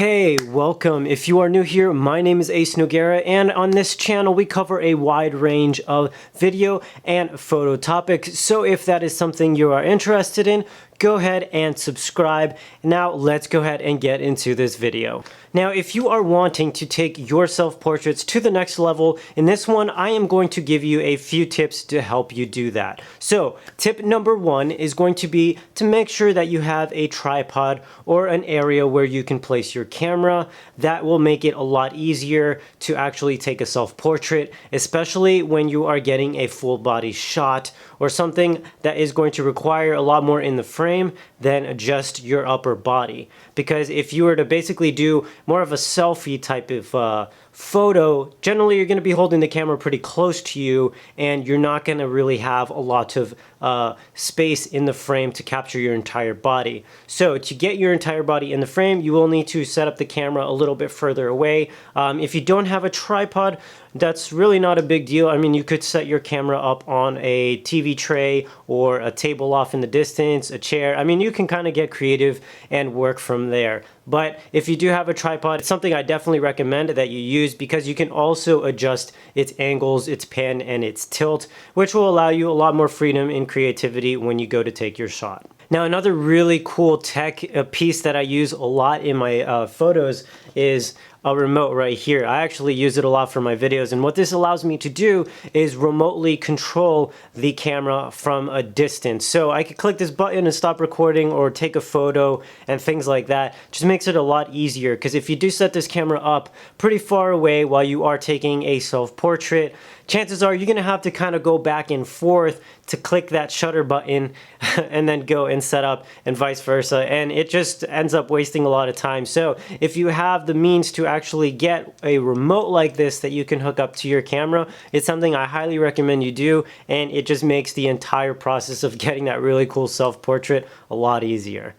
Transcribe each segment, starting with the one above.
Hey, welcome. If you are new here, my name is Ace Noguera, and on this channel we cover a wide range of video and photo topics. So if that is something you are interested in, go ahead and subscribe. Now let's go ahead and get into this video. Now, if you are wanting to take your self-portraits to the next level, in this one I am going to give you a few tips to help you do that. So tip number one is going to be to make sure that you have a tripod or an area where you can place your camera. That will make it a lot easier to actually take a self-portrait, especially when you are getting a full body shot or something that is going to require a lot more in the frame than just your upper body. Because if you were to basically do more of a selfie type of photo, generally you're going to be holding the camera pretty close to you and you're not going to really have a lot of space in the frame to capture your entire body. So to get your entire body in the frame, you will need to set up the camera a little bit further away. If you don't have a tripod, that's really not a big deal. I mean, you could set your camera up on a TV tray or a table off in the distance, a chair. I mean, you can kind of get creative and work from there. But if you do have a tripod, it's something I definitely recommend that you use because you can also adjust its angles, its pan, and its tilt, which will allow you a lot more freedom and creativity when you go to take your shot. Now, another really cool tech piece that I use a lot in my photos is a remote right here. I actually use it a lot for my videos, and what this allows me to do is remotely control the camera from a distance. So I could click this button and stop recording or take a photo and things like that. Just makes it a lot easier, because if you do set this camera up pretty far away while you are taking a self-portrait, chances are you're gonna have to kind of go back and forth to click that shutter button and then go and set up, and vice versa, and it just ends up wasting a lot of time. So if you have the means to actually get a remote like this that you can hook up to your camera, it's something I highly recommend you do, and it just makes the entire process of getting that really cool self-portrait a lot easier.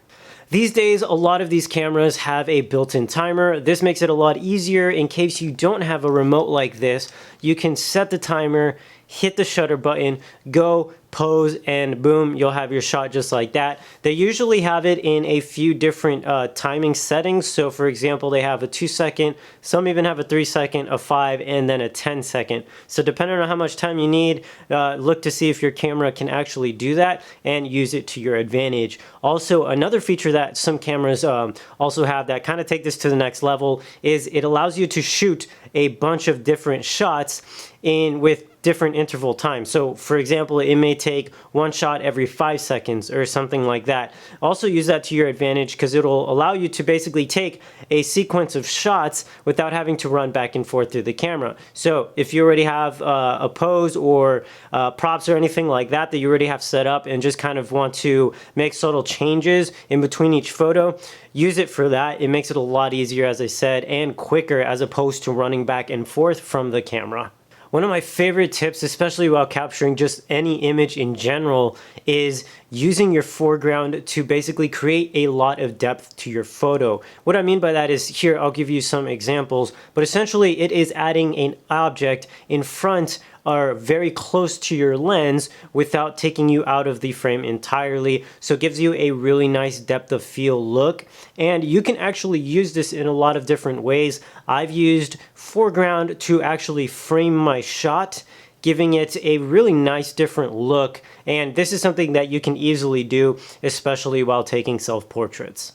These days, a lot of these cameras have a built-in timer. This makes it a lot easier in case you don't have a remote like this. You can set the timer, hit the shutter button, go, pose, and boom, you'll have your shot just like that. They usually have it in a few different timing settings. So for example, they have a 2-second, some even have a 3-second, a 5, and then a 10-second. So depending on how much time you need, look to see if your camera can actually do that and use it to your advantage. Also, another feature that some cameras also have that kind of take this to the next level is it allows you to shoot a bunch of different shots with different interval time. So for example, it may take one shot every 5 seconds or something like that. Also use that to your advantage because it'll allow you to basically take a sequence of shots without having to run back and forth through the camera. So if you already have a pose or props or anything like that that you already have set up and just kind of want to make subtle changes in between each photo, use it for that. It makes it a lot easier, as I said, and quicker as opposed to running back and forth from the camera. One of my favorite tips, especially while capturing just any image in general, is using your foreground to basically create a lot of depth to your photo. What I mean by that is, here I'll give you some examples, but essentially it is adding an object in front or very close to your lens without taking you out of the frame entirely. So it gives you a really nice depth of field look, and you can actually use this in a lot of different ways. I've used foreground to actually frame my shot, giving it a really nice different look, and this is something that you can easily do, especially while taking self-portraits.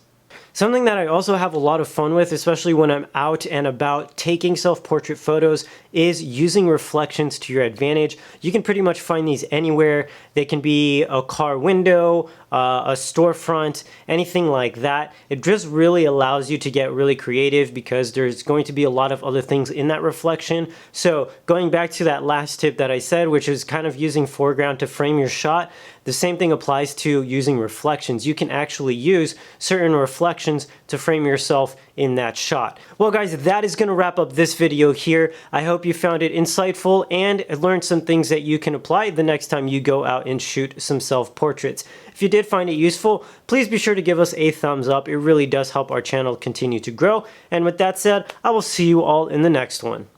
Something that I also have a lot of fun with, especially when I'm out and about taking self-portrait photos, is using reflections to your advantage. You can pretty much find these anywhere. They can be a car window, a storefront, anything like that. It just really allows you to get really creative because there's going to be a lot of other things in that reflection. So going back to that last tip that I said, which is kind of using foreground to frame your shot, the same thing applies to using reflections. You can actually use certain reflections to frame yourself in that shot. Well guys, that is going to wrap up this video here. I hope you found it insightful and learned some things that you can apply the next time you go out and shoot some self-portraits. If you did find it useful, please be sure to give us a thumbs up. It really does help our channel continue to grow. And with that said, I will see you all in the next one.